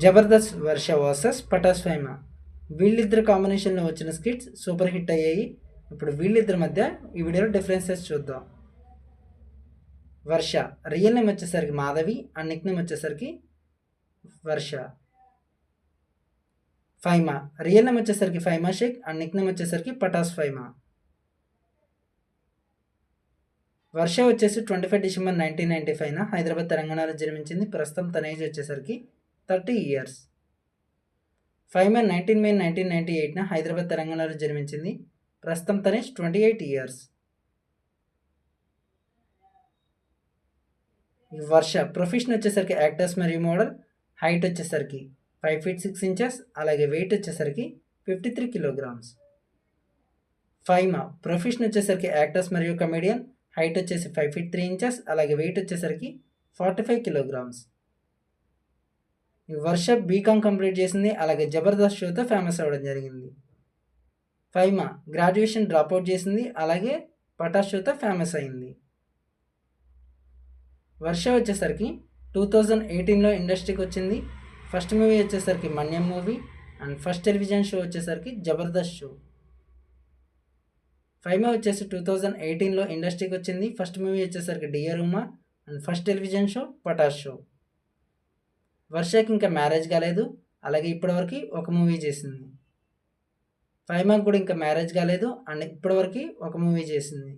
జబర్దస్త్ వర్ష versus Pataas Faima. వీళ్ళిద్దరు కాంబినేషన్లో వచ్చిన స్కిట్స్ సూపర్ హిట్ అయ్యాయి. ఇప్పుడు వీళ్ళిద్దరి మధ్య ఈ వీడియోలో డిఫరెన్సెస్ చూద్దాం. వర్ష రియల్ నేమ్ వచ్చేసరికి మాధవి అండ్ నిక్ నేమ్ వచ్చేసరికి వర్ష. ఫైమా రియల్ నేమ్ వచ్చేసరికి Faima Shaik and nick name వచ్చేసరికి పటాస్ ఫైమా. వర్ష వచ్చేసి 25 డిసెంబర్ 1995 హైదరాబాద్ తెలంగాణలో జన్మించింది. ప్రస్తుతం తన ఏజ్ వచ్చేసరికి 30 years. ఫైమా 19 మే 1998 హైదరాబాద్ తెలంగాణలో జన్మించింది. ప్రస్తుతం తన ఏజ్ 28 years. వర్ష ప్రొఫెషన్ వచ్చేసరికి యాక్టర్స్ మరియు మోడల్. హైట్ వచ్చేసరికి 5 feet 6 inches, అలాగే వెయిట్ వచ్చేసరికి 53 kilograms. ఫైమా ప్రొఫెషన్ వచ్చేసరికి యాక్టర్స్ మరియు కమెడియన్. హైట్ వచ్చేసి 5 feet 3 inches, అలాగే వెయిట్ వచ్చేసరికి 45 kilograms. వర్ష బీకామ్ కంప్లీట్ చేసింది, అలాగే జబర్దస్త్ షోతో ఫేమస్ అవ్వడం జరిగింది. ఫైమా గ్రాడ్యుయేషన్ డ్రాప్అవుట్ చేసింది, అలాగే పటాస్ షోతో ఫేమస్ అయింది. వర్ష వచ్చేసరికి 2018లో ఇండస్ట్రీకి వచ్చింది. ఫస్ట్ మూవీ వచ్చేసరికి Manyam movie and first television show వచ్చేసరికి జబర్దస్త్ షో. ఫైమా వచ్చేసి 2018లో ఇండస్ట్రీకి వచ్చింది. ఫస్ట్ మూవీ వచ్చేసరికి dear Uma and first television show Patas show. వర్షకి ఇంకా మ్యారేజ్ కాలేదు, అలాగే ఇప్పటివరకు ఒక మూవీ చేసింది. ఫైమాకి కూడా ఇంకా మ్యారేజ్ కాలేదు అండ్ ఇప్పటివరకు ఒక మూవీ చేసింది.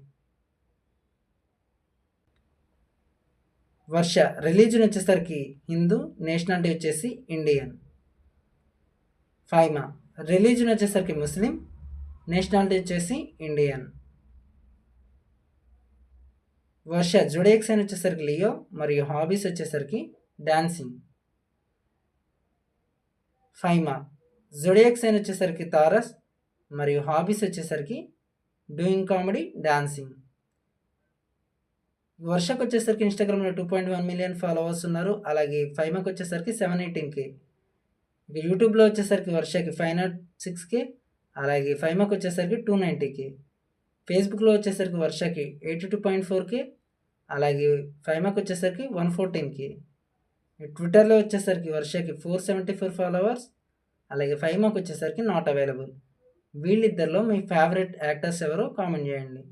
వర్ష రిలీజన్ వచ్చేసరికి హిందూ, నేషనాలిటీ వచ్చేసి ఇండియన్. ఫైమా రిలీజన్ వచ్చేసరికి ముస్లిం, నేషనాలిటీ వచ్చేసి ఇండియన్. వర్ష జోడియాక్ సైన్ వచ్చేసరికి లియో మరియు హాబీస్ వచ్చేసరికి డాన్సింగ్. ఫైమా జోడియాక్ సైన్ వచ్చేసరికి తారస్ మరియు హాబీస్ వచ్చేసరికి డూయింగ్ కామెడీ, డాన్సింగ్. వర్షకు వచ్చేసరికి ఇన్స్టాగ్రామ్లో 2.1 million ఫాలోవర్స్ ఉన్నారు, అలాగే ఫైమాకి వచ్చేసరికి 718K. ఇక యూట్యూబ్లో వచ్చేసరికి వర్షకి 506K, అలాగే ఫైమాకి వచ్చేసరికి 290K. ఫేస్బుక్లో వచ్చేసరికి వర్షకి 82.4K, అలాగే ఫైమాకి వచ్చేసరికి 114K. ట్విట్టర్లో వచ్చేసరికి వర్షకి 474 ఫాలోవర్స్, అలాగే ఫైమాకి వచ్చేసరికి నాట్ అవైలబుల్. వీళ్ళిద్దరిలో మీ ఫేవరెట్ యాక్టర్స్ ఎవరో కామెంట్ చేయండి.